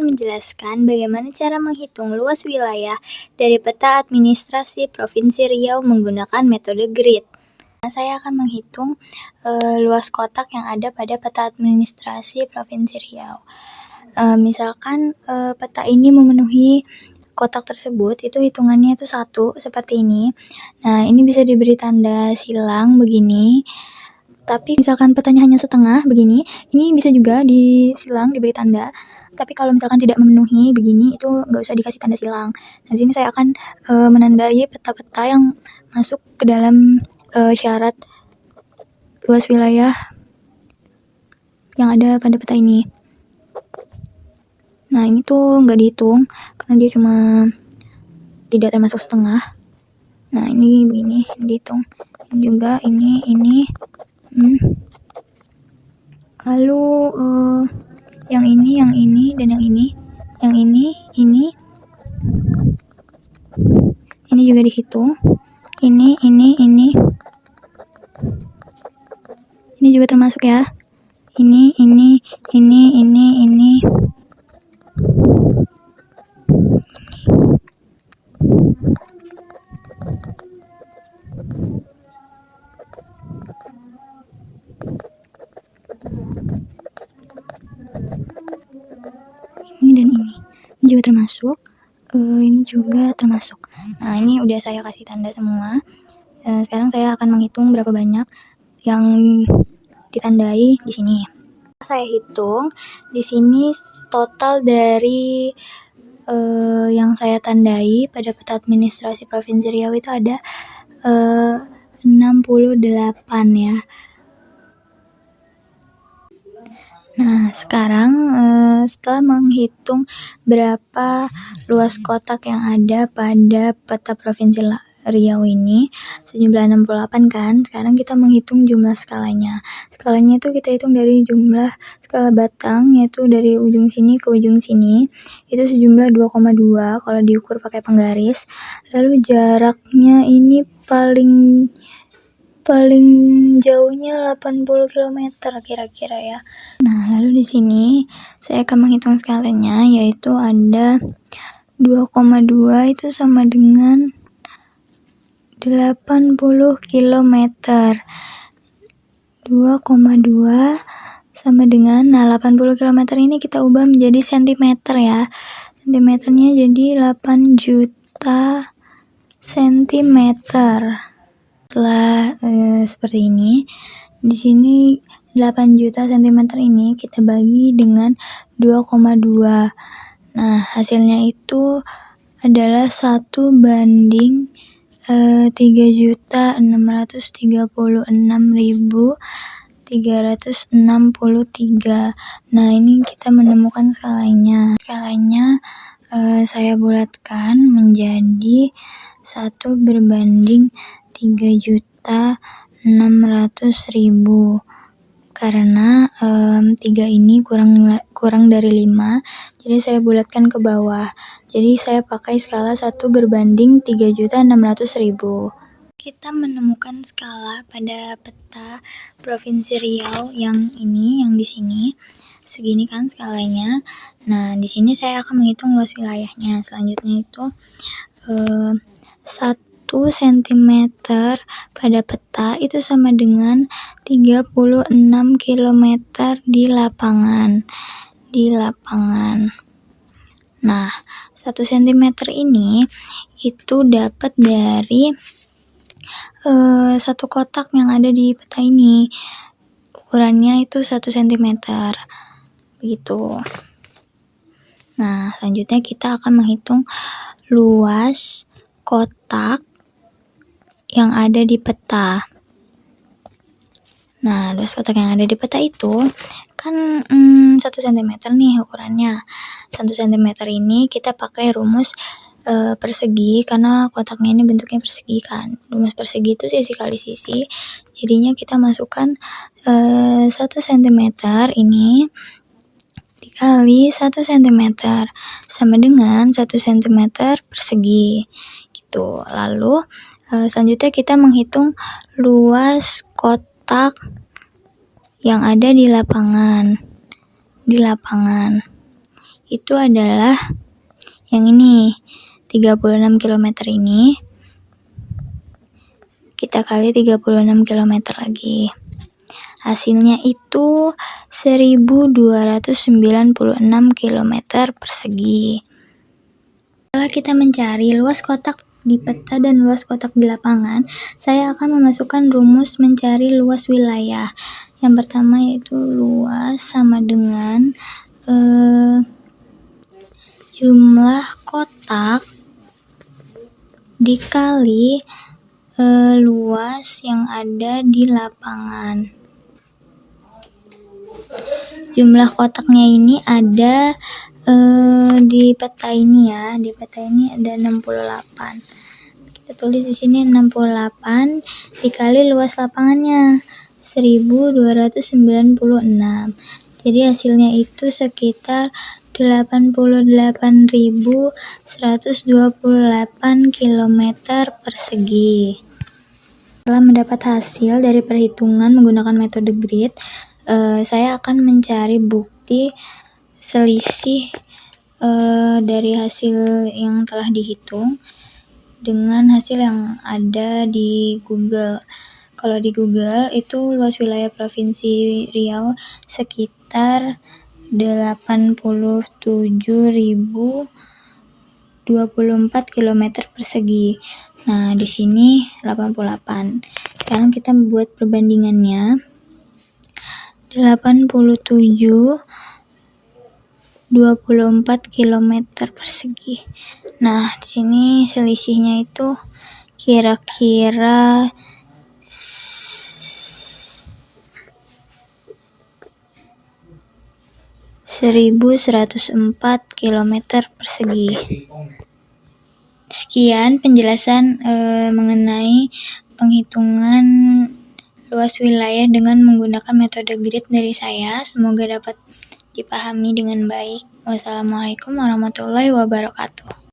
akan menjelaskan bagaimana cara menghitung luas wilayah dari peta administrasi Provinsi Riau menggunakan metode grid. Saya akan menghitung luas kotak yang ada pada peta administrasi Provinsi Riau. Misalkan peta ini memenuhi kotak tersebut, itu hitungannya itu 1 seperti ini. Nah, ini bisa diberi tanda silang begini. Tapi misalkan petanya hanya setengah begini, ini bisa juga disilang, diberi tanda. Tapi kalau misalkan tidak memenuhi begini, itu nggak usah dikasih tanda silang. Nah, di sini saya akan menandai peta-peta yang masuk ke dalam syarat luas wilayah yang ada pada peta ini. Nah, ini tuh nggak dihitung karena dia cuma tidak termasuk setengah. Nah, ini begini, ini dihitung. Ini juga, ini. Lalu yang ini, dan yang ini. Yang ini. Ini juga dihitung. Ini. Ini juga termasuk ya. Ini. Ini dan ini juga termasuk. Ini juga termasuk. Nah, ini udah saya kasih tanda semua. Sekarang saya akan menghitung berapa banyak yang ditandai di sini. Saya hitung di sini total dari yang saya tandai pada peta administrasi Provinsi Riau itu ada 68 ya. Nah, sekarang setelah menghitung berapa luas kotak yang ada pada peta Provinsi Riau ini sejumlah 68 kan. Sekarang kita menghitung jumlah skalanya. Skalanya itu kita hitung dari jumlah skala batang, yaitu dari ujung sini ke ujung sini. Itu sejumlah 2,2 kalau diukur pakai penggaris. Lalu jaraknya ini paling jauhnya 80 km kira-kira ya. Nah, lalu di sini saya akan menghitung skalanya, yaitu ada 2,2 itu sama dengan 80 km. 2,2 sama dengan 80 km ini kita ubah menjadi cm ya. Cm-nya jadi 8 juta cm. Setelah seperti ini, di sini 8 juta cm ini kita bagi dengan 2,2. Nah, hasilnya itu adalah 3.636.363. Nah, ini kita menemukan skalanya. Skalanya saya bulatkan menjadi 1/3.600.000 karena 3 ini kurang dari 5, jadi saya bulatkan ke bawah. Jadi saya pakai skala 1/3.600.000. Kita menemukan skala pada peta Provinsi Riau yang ini, yang di sini. Segini kan skalanya. Nah, di sini saya akan menghitung luas wilayahnya. Selanjutnya itu 1 cm pada peta itu sama dengan 36 km di lapangan. Nah, 1 cm ini itu dapat dari satu kotak yang ada di peta ini. Ukurannya itu 1 cm. Begitu. Nah, selanjutnya kita akan menghitung luas kotak yang ada di peta. Nah, luas kotak yang ada di peta itu kan 1 cm nih ukurannya. 1 cm ini kita pakai rumus persegi karena kotaknya ini bentuknya persegi kan. Rumus persegi itu sisi kali sisi. Jadinya kita masukkan 1 cm ini dikali 1 cm sama dengan 1 cm persegi. Gitu. Lalu selanjutnya kita menghitung luas kotak yang ada di lapangan. itu adalah yang ini, 36 km ini kita kali 36 km lagi. Hasilnya itu 1296 km persegi. Setelah kita mencari luas kotak di peta dan luas kotak di lapangan, saya akan memasukkan rumus mencari luas wilayah. Yang pertama yaitu luas sama dengan jumlah kotak dikali luas yang ada di lapangan. Jumlah kotaknya ini ada di peta ini ya. Di peta ini ada 68. Kita tulis di sini 68 dikali luas lapangannya 1296. Jadi hasilnya itu sekitar 88.128 km persegi. Setelah mendapat hasil dari perhitungan menggunakan metode grid, saya akan mencari bukti selisih dari hasil yang telah dihitung dengan hasil yang ada di Google. Kalau di Google itu luas wilayah Provinsi Riau sekitar 87.024 km persegi. Nah, di sini 88. Sekarang kita buat perbandingannya. 87.024 km persegi. Nah, di sini selisihnya itu kira-kira 1.104 km persegi. Sekian penjelasan mengenai penghitungan luas wilayah dengan menggunakan metode grid dari saya. Semoga dapat dipahami dengan baik. Wassalamualaikum warahmatullahi wabarakatuh.